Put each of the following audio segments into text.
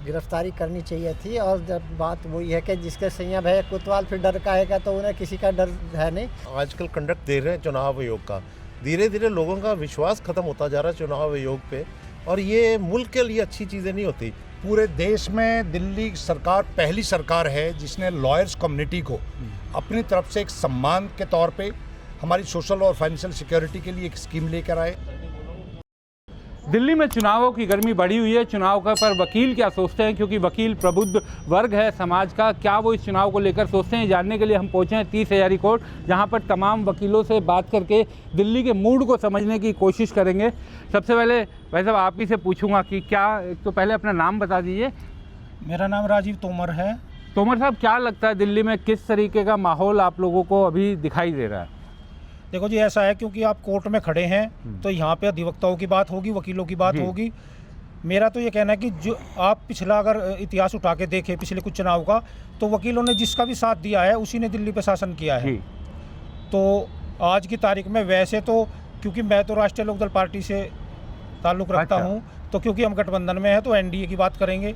गिरफ्तारी करनी चाहिए थी। और जब बात वही है कि जिसके सैया भय कोतवाल फिर डर काहेगा, तो उन्हें किसी का डर है नहीं। आजकल कंडक्ट दे रहे हैं चुनाव आयोग का, धीरे धीरे लोगों का विश्वास खत्म होता जा रहा है चुनाव आयोग पे, और ये मुल्क के लिए अच्छी चीज़ें नहीं होती। पूरे देश में दिल्ली सरकार पहली सरकार है जिसने लॉयर्स कम्युनिटी को अपनी तरफ से एक सम्मान के तौर पे हमारी सोशल और फाइनेंशियल सिक्योरिटी के लिए एक स्कीम लेकर आए। दिल्ली में चुनावों की गर्मी बढ़ी हुई है। चुनाव का पर वकील क्या सोचते हैं, क्योंकि वकील प्रबुद्ध वर्ग है समाज का, क्या वो इस चुनाव को लेकर सोचते हैं, जानने के लिए हम पहुंचे हैं 30 हज़ारी कोर्ट, जहां पर तमाम वकीलों से बात करके दिल्ली के मूड को समझने की कोशिश करेंगे। सबसे पहले भाई साहब आप ही से पूछूंगा कि क्या, एक तो पहले अपना नाम बता दीजिए। मेरा नाम राजीव तोमर है। तोमर साहब, क्या लगता है दिल्ली में किस तरीके का माहौल आप लोगों को अभी दिखाई दे रहा है? देखो जी, ऐसा है क्योंकि आप कोर्ट में खड़े हैं तो यहाँ पे अधिवक्ताओं की बात होगी, वकीलों की बात होगी। मेरा तो ये कहना है कि जो आप पिछला अगर इतिहास उठा के देखें पिछले कुछ चुनाव का, तो वकीलों ने जिसका भी साथ दिया है उसी ने दिल्ली पे शासन किया है। तो आज की तारीख में वैसे तो क्योंकि मैं तो राष्ट्रीय लोकदल पार्टी से ताल्लुक़ रखता हूँ, तो क्योंकि हम गठबंधन में हैं तो एनडीए की बात करेंगे।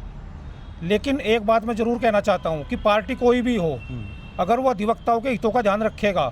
लेकिन एक बात मैं ज़रूर कहना चाहता हूँ कि पार्टी कोई भी हो, अगर वो अधिवक्ताओं के हितों का ध्यान रखेगा,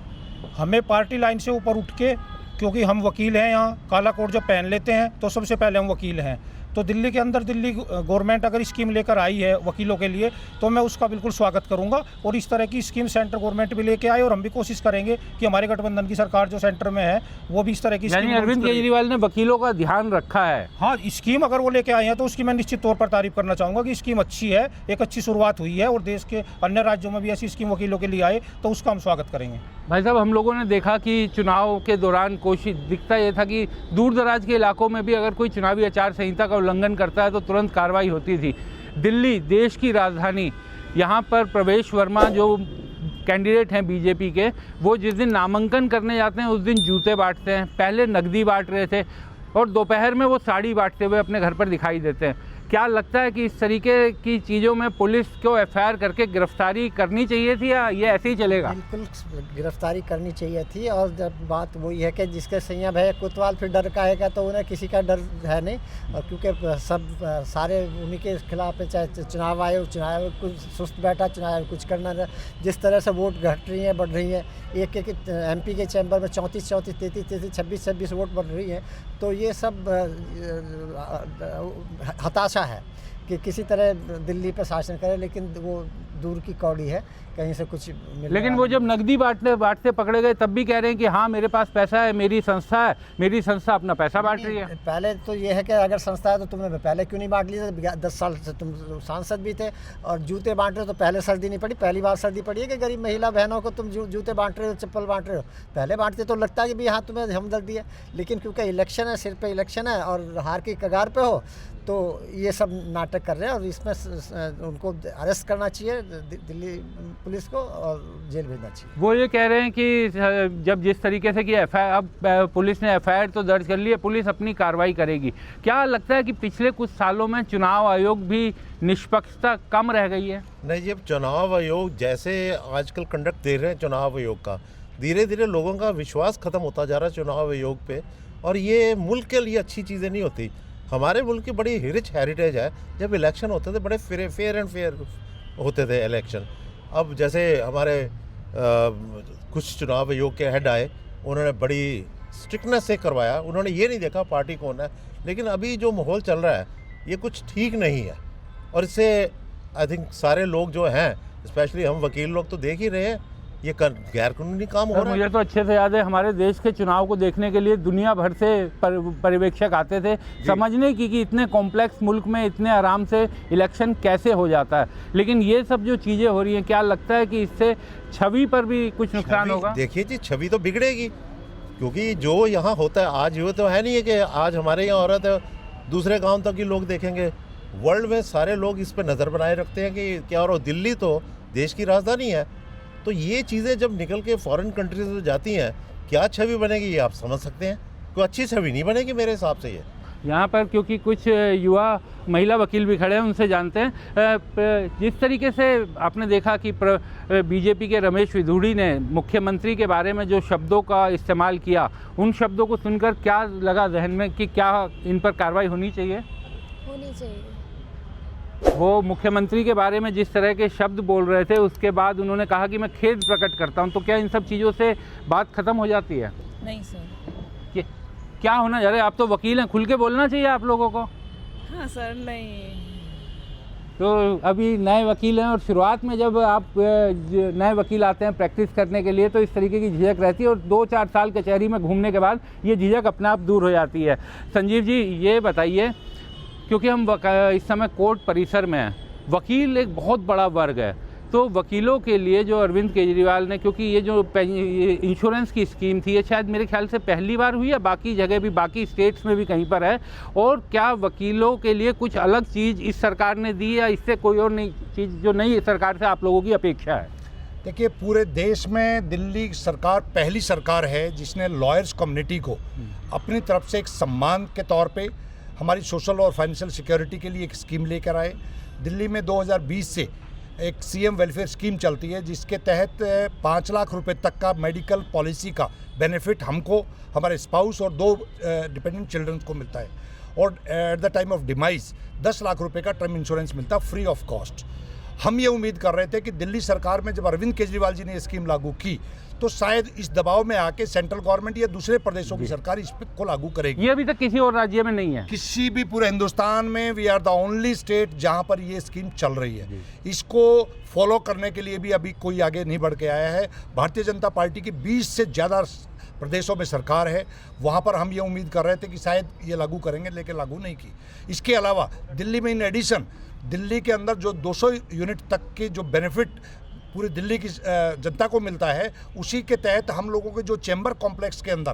हमें पार्टी लाइन से ऊपर उठ के, क्योंकि हम वकील हैं, यहाँ काला कोट जब पहन लेते हैं तो सबसे पहले हम वकील हैं, तो दिल्ली के अंदर दिल्ली गवर्नमेंट अगर स्कीम लेकर आई है वकीलों के लिए तो मैं उसका बिल्कुल स्वागत करूंगा। और इस तरह की स्कीम सेंटर गवर्नमेंट भी लेके आए और हम भी कोशिश करेंगे कि हमारे गठबंधन की सरकार जो सेंटर में है वो भी इस तरह की स्कीम। अरविंद केजरीवाल ने वकीलों का ध्यान रखा है। हाँ, स्कीम अगर वो लेके आए हैं तो उसकी मैं निश्चित तौर पर तारीफ करना चाहूँगा कि स्कीम अच्छी है, एक अच्छी शुरुआत हुई है और देश के अन्य राज्यों में भी ऐसी स्कीम वकीलों के लिए आए तो उसका हम स्वागत करेंगे। भाई साहब, हम लोगों ने देखा कि चुनाव के दौरान कोशिश दिखता ये था कि दूर दराज के इलाकों में भी अगर कोई चुनावी आचार संहिता का उल्लंघन करता है तो तुरंत कार्रवाई होती थी। दिल्ली देश की राजधानी, यहाँ पर प्रवेश वर्मा जो कैंडिडेट हैं बीजेपी के, वो जिस दिन नामांकन करने जाते हैं उस दिन जूते बांटते हैं, पहले नकदी बांट रहे थे और दोपहर में वो साड़ी बांटते हुए अपने घर पर दिखाई देते हैं। क्या लगता है कि इस तरीके की चीज़ों में पुलिस को एफआईआर करके गिरफ्तारी करनी चाहिए थी या ये ऐसे ही चलेगा? बिल्कुल गिरफ्तारी करनी चाहिए थी। और जब बात वही है कि जिसके सैया भय कोतवाल फिर डर काहेगा, तो उन्हें किसी का डर है नहीं। और क्योंकि सब सारे उन्हीं के खिलाफ है, चाहे चुनाव आयोग कुछ सुस्त बैठा, चुनाव आयोग कुछ करना रहा। जिस तरह से वोट घट रही हैं, बढ़ रही हैं, एक MP के चैम्बर में 34, 33, 26 वोट बढ़ रही हैं, तो ये सब हताशा है कि किसी तरह दिल्ली पर शासन करे, लेकिन वो दूर की कौड़ी है, कहीं से कुछ मिल। लेकिन वो जब नकदी बांटते पकड़े गए तब भी कह रहे हैं कि हाँ मेरे पास पैसा है, मेरी संस्था है, मेरी संस्था अपना पैसा बांट रही है। पहले तो ये है कि अगर संस्था है तो तुमने पहले क्यों नहीं बांट ली? 10 साल से तुम सांसद भी थे और जूते बांट रहे हो, तो पहले सर्दी नहीं पड़ी? पहली बार सर्दी पड़ी है कि गरीब महिला बहनों को तुम जूते बांट रहे हो, चप्पल बांट रहे हो? पहले बांटते तो लगता है कि भी हाँ तुम्हें हमदर्दी है, लेकिन क्योंकि इलेक्शन है, सिर पे इलेक्शन है और हार की कगार पे हो, तो ये सब नाटक कर रहे हैं। और इसमें उनको अरेस्ट करना चाहिए दिल्ली पुलिस को और जेल भेजना चाहिए। वो ये कह रहे हैं कि जब जिस तरीके से कि एफआईआर, अब पुलिस ने एफआईआर तो दर्ज कर ली है, पुलिस अपनी कार्रवाई करेगी। क्या लगता है कि पिछले कुछ सालों में चुनाव आयोग भी निष्पक्षता कम रह गई है? नहीं, जब चुनाव आयोग जैसे आजकल कंडक्ट दे रहे हैं चुनाव आयोग का, धीरे धीरे लोगों का विश्वास खत्म होता जा रहा है चुनाव आयोग पे, और ये मुल्क के लिए अच्छी चीज़ें नहीं होती। हमारे मुल्क की बड़ी रिच हेरिटेज है, जब इलेक्शन होते थे बड़े फेयर एंड फेयर होते थे इलेक्शन। अब जैसे हमारे कुछ चुनाव आयोग के हेड आए, उन्होंने बड़ी स्ट्रिक्टनेस से करवाया, उन्होंने ये नहीं देखा पार्टी कौन है। लेकिन अभी जो माहौल चल रहा है ये कुछ ठीक नहीं है, और इससे आई थिंक सारे लोग जो हैं, स्पेशली हम वकील लोग तो देख ही रहे हैं, ये गैर कानूनी काम हो रहा है। मुझे तो अच्छे से याद है, हमारे देश के चुनाव को देखने के लिए दुनिया भर से पर्यवेक्षक आते थे समझने की कि इतने कॉम्प्लेक्स मुल्क में इतने आराम से इलेक्शन कैसे हो जाता है। लेकिन ये सब जो चीज़ें हो रही हैं, क्या लगता है कि इससे छवि पर भी कुछ नुकसान होगा? देखिए जी, छवि तो बिगड़ेगी, क्योंकि जो यहाँ होता है आज, ये तो है नहीं है कि आज हमारे यहाँ औरत है दूसरे गाँव तक ही लोग देखेंगे। वर्ल्ड में सारे लोग इस पर नज़र बनाए रखते हैं कि क्या, और दिल्ली तो देश की राजधानी है, तो ये चीज़ें जब निकल के फॉरेन कंट्रीज में जाती हैं, क्या छवि बनेगी ये आप समझ सकते हैं। कोई अच्छी छवि नहीं बनेगी मेरे हिसाब से। ये यहाँ पर क्योंकि कुछ युवा महिला वकील भी खड़े हैं, उनसे जानते हैं। जिस तरीके से आपने देखा कि बीजेपी के रमेश विधूड़ी ने मुख्यमंत्री के बारे में जो शब्दों का इस्तेमाल किया, उन शब्दों को सुनकर क्या लगा जहन में कि क्या इन पर कार्रवाई होनी चाहिए? होनी चाहिए। वो मुख्यमंत्री के बारे में जिस तरह के शब्द बोल रहे थे उसके बाद उन्होंने कहा कि मैं खेद प्रकट करता हूं, तो क्या इन सब चीज़ों से बात खत्म हो जाती है? नहीं सर। क्या होना जा रहा है? आप तो वकील हैं, खुल के बोलना चाहिए आप लोगों को। हाँ सर, नहीं। तो अभी नए वकील हैं और शुरुआत में जब आप नए वकील आते हैं प्रैक्टिस करने के लिए तो इस तरीके की झिझक रहती है और 2-4 साल कचहरी में घूमने के बाद ये झिझक अपने आप दूर हो जाती है। संजीव जी ये बताइए, क्योंकि हम इस समय कोर्ट परिसर में हैं, वकील एक बहुत बड़ा वर्ग है, तो वकीलों के लिए जो अरविंद केजरीवाल ने, क्योंकि ये जो इंश्योरेंस की स्कीम थी ये शायद मेरे ख्याल से पहली बार हुई है, बाकी जगह भी, बाकी स्टेट्स में भी कहीं पर है, और क्या वकीलों के लिए कुछ अलग चीज़ इस सरकार ने दी या इससे कोई और नई चीज़ जो नई सरकार से आप लोगों की अपेक्षा है? देखिए, पूरे देश में दिल्ली सरकार पहली सरकार है जिसने लॉयर्स कम्युनिटी को अपनी तरफ से एक सम्मान के तौर पे हमारी सोशल और फाइनेंशियल सिक्योरिटी के लिए एक स्कीम लेकर आए। दिल्ली में 2020 से एक सीएम वेलफेयर स्कीम चलती है जिसके तहत 5 लाख रुपए तक का मेडिकल पॉलिसी का बेनिफिट हमको, हमारे स्पाउस और 2 डिपेंडेंट चिल्ड्रन को मिलता है, और at the time of demise 10 lakh रुपए का टर्म इंश्योरेंस मिलता फ्री ऑफ कॉस्ट। हम ये उम्मीद कर रहे थे कि दिल्ली सरकार में जब अरविंद केजरीवाल जी ने ये स्कीम लागू की तो शायद इस दबाव में आके सेंट्रल गवर्नमेंट या दूसरे प्रदेशों की सरकार इस को लागू करेगी। ये अभी तक किसी और राज्य में नहीं है, किसी भी पूरे हिंदुस्तान में we are the only state जहां पर ये स्कीम चल रही है। इसको फॉलो करने के लिए भी अभी कोई आगे नहीं बढ़ के आया है। भारतीय जनता पार्टी की 20 से ज़्यादा प्रदेशों में सरकार है, वहाँ पर हम ये उम्मीद कर रहे थे कि शायद ये लागू करेंगे, लेकिन लागू नहीं की। इसके अलावा दिल्ली में इन एडिशन दिल्ली के अंदर जो 200 यूनिट तक के जो बेनिफिट पूरी दिल्ली की जनता को मिलता है, उसी के तहत हम लोगों के जो चैम्बर कॉम्प्लेक्स के अंदर,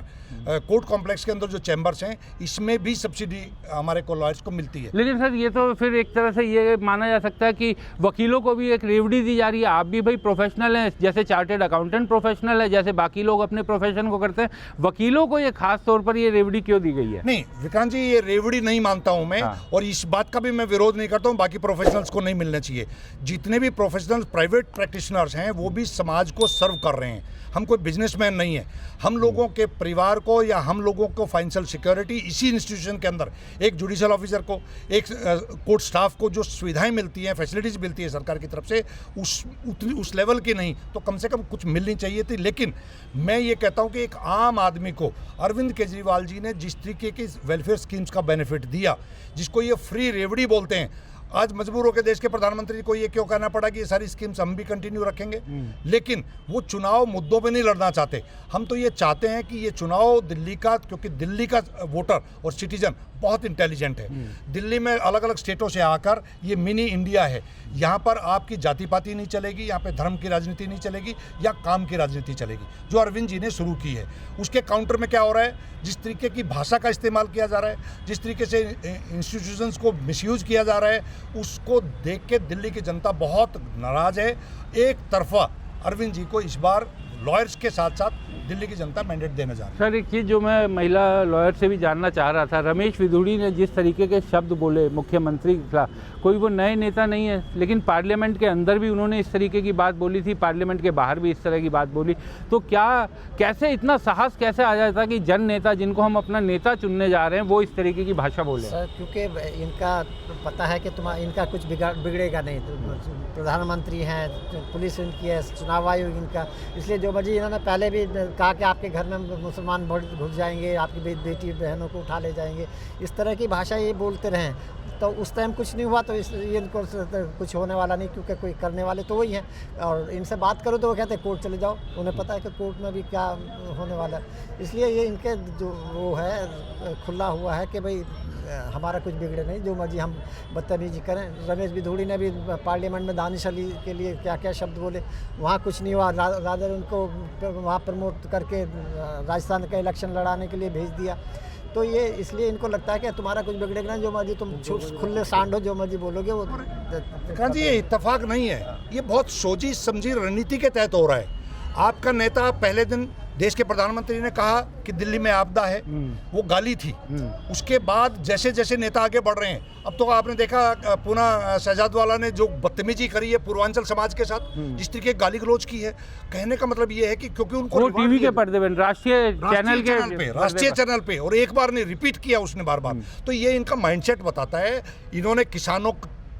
कोर्ट कॉम्प्लेक्स के अंदर जो चैम्बर्स हैं, इसमें भी सब्सिडी हमारे को लॉयर्स को मिलती है। लेकिन सर ये तो फिर एक तरह से ये माना जा सकता है कि वकीलों को भी एक रेवड़ी दी जा रही है। आप भी भाई प्रोफेशनल हैं, जैसे चार्टेड अकाउंटेंट प्रोफेशनल है, जैसे बाकी लोग अपने प्रोफेशन को करते हैं, वकीलों को ये खास तौर पर ये रेवड़ी क्यों दी गई है? नहीं विक्रांत जी, ये रेवड़ी नहीं मानता हूँ मैं। हाँ। और इस बात का भी मैं विरोध नहीं करता हूँ, बाकी प्रोफेशनल्स को नहीं मिलना चाहिए। जितने भी प्रोफेशनल प्राइवेट प्रैक्टिशनर्स हैं वो भी समाज को सर्व कर रहे हैं। हम कोई बिजनेसमैन नहीं है। हम लोगों के परिवार को या हम लोगों को फाइनेंशियल सिक्योरिटी इसी इंस्टीट्यूशन के अंदर, एक जुडिशियल ऑफिसर को, एक कोर्ट स्टाफ को जो सुविधाएं मिलती हैं, फैसिलिटीज़ मिलती है सरकार की तरफ से, उस लेवल की नहीं तो कम से कम कुछ मिलनी चाहिए थी। लेकिन मैं ये कहता हूँ कि एक आम आदमी को अरविंद केजरीवाल जी ने जिस तरीके की वेलफेयर स्कीम्स का बेनिफिट दिया, जिसको ये फ्री रेवड़ी बोलते हैं, आज मजबूर होकर देश के प्रधानमंत्री को ये क्यों कहना पड़ा कि ये सारी स्कीम्स हम भी कंटिन्यू रखेंगे। लेकिन वो चुनाव मुद्दों पे नहीं लड़ना चाहते। हम तो ये चाहते हैं कि ये चुनाव दिल्ली का, क्योंकि दिल्ली का वोटर और सिटीजन बहुत इंटेलिजेंट है। दिल्ली में अलग अलग स्टेटों से आकर ये मिनी इंडिया है। यहाँ पर आपकी जाति पाति नहीं चलेगी, यहाँ पे धर्म की राजनीति नहीं चलेगी या काम की राजनीति चलेगी, जो अरविंद जी ने शुरू की है। उसके काउंटर में क्या हो रहा है, जिस तरीके की भाषा का इस्तेमाल किया जा रहा है, जिस तरीके से इंस्टीट्यूशंस को मिसयूज किया जा रहा है, उसको देख के दिल्ली की जनता बहुत नाराज है। एक तरफा अरविंद जी को इस बार लॉयर्स के साथ साथ दिल्ली की जनता मैंडेट देने जा रही है। सर एक चीज़ जो मैं महिला लॉयर से भी जानना चाह रहा था, रमेश विधुड़ी ने जिस तरीके के शब्द बोले मुख्यमंत्री के खिलाफ, कोई वो नए नेता नहीं है, लेकिन पार्लियामेंट के अंदर भी उन्होंने इस तरीके की बात बोली थी, पार्लियामेंट के बाहर भी इस तरह की बात बोली, तो क्या कैसे इतना साहस कैसे आ जाता कि जन नेता जिनको हम अपना नेता चुनने जा रहे हैं वो इस तरीके की भाषा बोले? सर क्योंकि इनका पता है कि इनका कुछ बिगड़ेगा नहीं, तो प्रधानमंत्री हैं, पुलिस इनकी है, चुनाव आयोग इनका, इसलिए जो मर्जी इन्होंने पहले भी कहा कि आपके घर में मुसलमान घुस जाएंगे, आपकी बेटी बहनों को उठा ले जाएंगे, इस तरह की भाषा ये बोलते रहें। तो उस टाइम कुछ नहीं हुआ, तो इसलिए इनको कुछ होने वाला नहीं, क्योंकि कोई करने वाले तो वही हैं। और इनसे बात करो तो वो कहते हैं कोर्ट चले जाओ, उन्हें पता है कि कोर्ट में भी क्या होने वाला है। इसलिए ये इनके जो वो है खुला हुआ है कि भाई हमारा कुछ बिगड़े नहीं, जो मर्जी हम बदतमीजी करें। रमेश विधुड़ी ने भी पार्लियामेंट में दानिश अली के लिए क्या क्या शब्द बोले, वहाँ कुछ नहीं हुआ, रादर उनको वहाँ प्रमोट करके राजस्थान का इलेक्शन लड़ाने के लिए भेज दिया। तो ये इसलिए इनको लगता है कि तुम्हारा कुछ बिगड़ेगा नहीं, जो मर्जी तुम खुले सांड हो, जो मर्जी बोलोगे वो। कहाँ जी, ये इत्तेफाक नहीं है, ये बहुत सोची समझी रणनीति के तहत हो रहा है। आपका नेता पहले दिन देश के प्रधानमंत्री ने कहा कि दिल्ली में आपदा है, वो गाली थी। उसके बाद जैसे जैसे नेता आगे बढ़ रहे हैं, अब तो आपने देखा पूना शहजादवाला ने जो बदतमीजी करी है पूर्वांचल समाज के साथ, जिस तरीके गाली गलौज की है, कहने का मतलब ये है कि क्योंकि उनको टीवी के पर्दे पे, राष्ट्रीय चैनल पे, और एक बार ने रिपीट किया उसने बार बार, तो ये इनका माइंडसेट बताता है। इन्होंने किसानों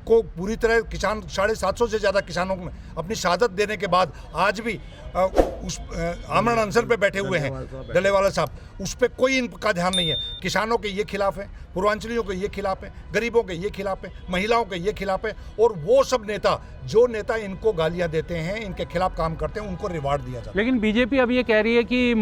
को पूरी तरह किसान 750 से ज़्यादा किसानों में अपनी शहादत देने के बाद आज भी उस आमरण अनशन पे बैठे हुए हैं डलेवाला साहब, उस पर कोई इनका ध्यान नहीं है। किसानों के ये खिलाफ है, पूर्वांचलियों के ये खिलाफ है, गरीबों के ये खिलाफ है, महिलाओं के ये खिलाफ है, और वो सब नेता जो नेता इनको गालियां देते हैं, इनके खिलाफ काम करते हैं, उनको रिवार्ड दिया जाता है। लेकिन बीजेपी अब ये कह रही है कि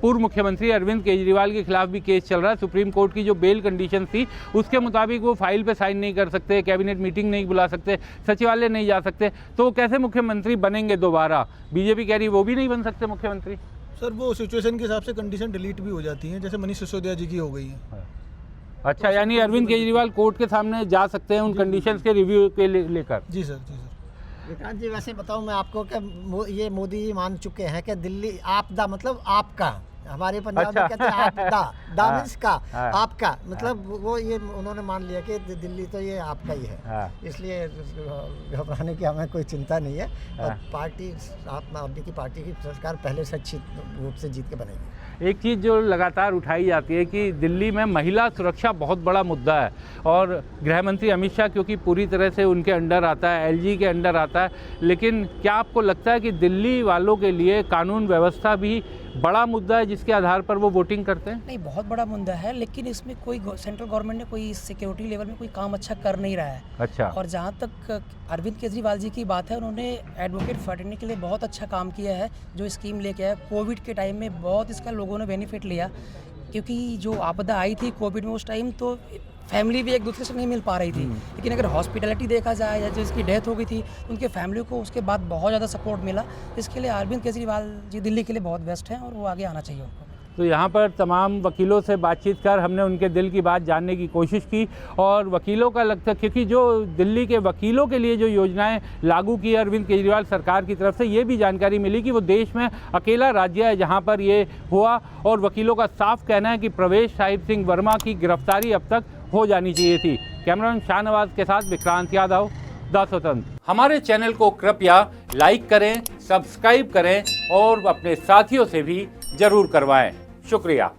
पूर्व मुख्यमंत्री अरविंद केजरीवाल के खिलाफ भी केस चल रहा है। सुप्रीम कोर्ट की जो बेल कंडीशन थी उसके मुताबिक वो फाइल पे साइन नहीं कर सकते, कैबिनेट मीटिंग नहीं बुला सकते, सचिवालय नहीं जा सकते, तो कैसे मुख्यमंत्री बनेंगे दोबारा? बीजेपी कह रही है वो भी नहीं बन सकते मुख्यमंत्री। सर वो सिचुएशन के हिसाब से कंडीशन डिलीट भी हो जाती हैं, जैसे मनीष सिसोदिया जी की हो गई है। अच्छा, यानी अरविंद केजरीवाल कोर्ट के सामने जा सकते हैं उन कंडीशंस के रिव्यू के लेकर? जी सर, जी सर। विक्रांत जी, वैसे बताऊं मैं आपको कि ये मोदी जी मान चुके हैं कि दिल्ली आपदा मतलब आपका, हमारे पंजाब अच्छा। में कहते हैं आपदा, दा मीन्स का, हाँ। आपका मतलब वो ये उन्होंने मान लिया कि दिल्ली तो ये आपका ही है। हाँ। इसलिए घबराने की हमें कोई चिंता नहीं है, और हाँ। पार्टी आम आदमी की पार्टी की सरकार पहले से अच्छी रूप से जीत के बनेगी। एक चीज़ जो लगातार उठाई जाती है कि दिल्ली में महिला सुरक्षा बहुत बड़ा मुद्दा है, और गृह मंत्री अमित शाह क्योंकि पूरी तरह से उनके अंडर आता है, एलजी के अंडर आता है, लेकिन क्या आपको लगता है कि दिल्ली वालों के लिए कानून व्यवस्था भी बड़ा मुद्दा है जिसके आधार पर वो वोटिंग करते हैं? नहीं, बहुत बड़ा मुद्दा है, लेकिन इसमें कोई सेंट्रल गवर्नमेंट ने कोई सिक्योरिटी लेवल में कोई काम अच्छा कर नहीं रहा है। अच्छा। और जहाँ तक अरविंद केजरीवाल जी की बात है, उन्होंने एडवोकेट फैटर्निटी के लिए बहुत अच्छा काम किया है। जो स्कीम लेके आया कोविड के टाइम में, बहुत इसका लोगों ने बेनिफिट लिया, क्योंकि जो आपदा आई थी कोविड में उस टाइम तो फैमिली भी एक दूसरे से नहीं मिल पा रही थी, लेकिन अगर हॉस्पिटलिटी देखा जाए या जिसकी डेथ हो गई थी उनके फैमिली को उसके बाद बहुत ज़्यादा सपोर्ट मिला। इसके लिए अरविंद केजरीवाल जी दिल्ली के लिए बहुत बेस्ट हैं और वो आगे आना चाहिए उनको। तो यहाँ पर तमाम वकीलों से बातचीत कर हमने उनके दिल की बात जानने की कोशिश की, और वकीलों का लगता है, क्योंकि जो दिल्ली के वकीलों के लिए जो योजनाएं लागू की अरविंद केजरीवाल सरकार की तरफ से, ये भी जानकारी मिली कि वो देश में अकेला राज्य है जहाँ पर ये हुआ, और वकीलों का साफ कहना है कि प्रवेश साहिब सिंह वर्मा की गिरफ्तारी अब तक हो जानी चाहिए थी। कैमरामैन शाहनवाज के साथ विक्रांत यादव, द स्वतंत्र। हमारे चैनल को कृपया लाइक करें, सब्सक्राइब करें और अपने साथियों से भी जरूर करवाएं। शुक्रिया।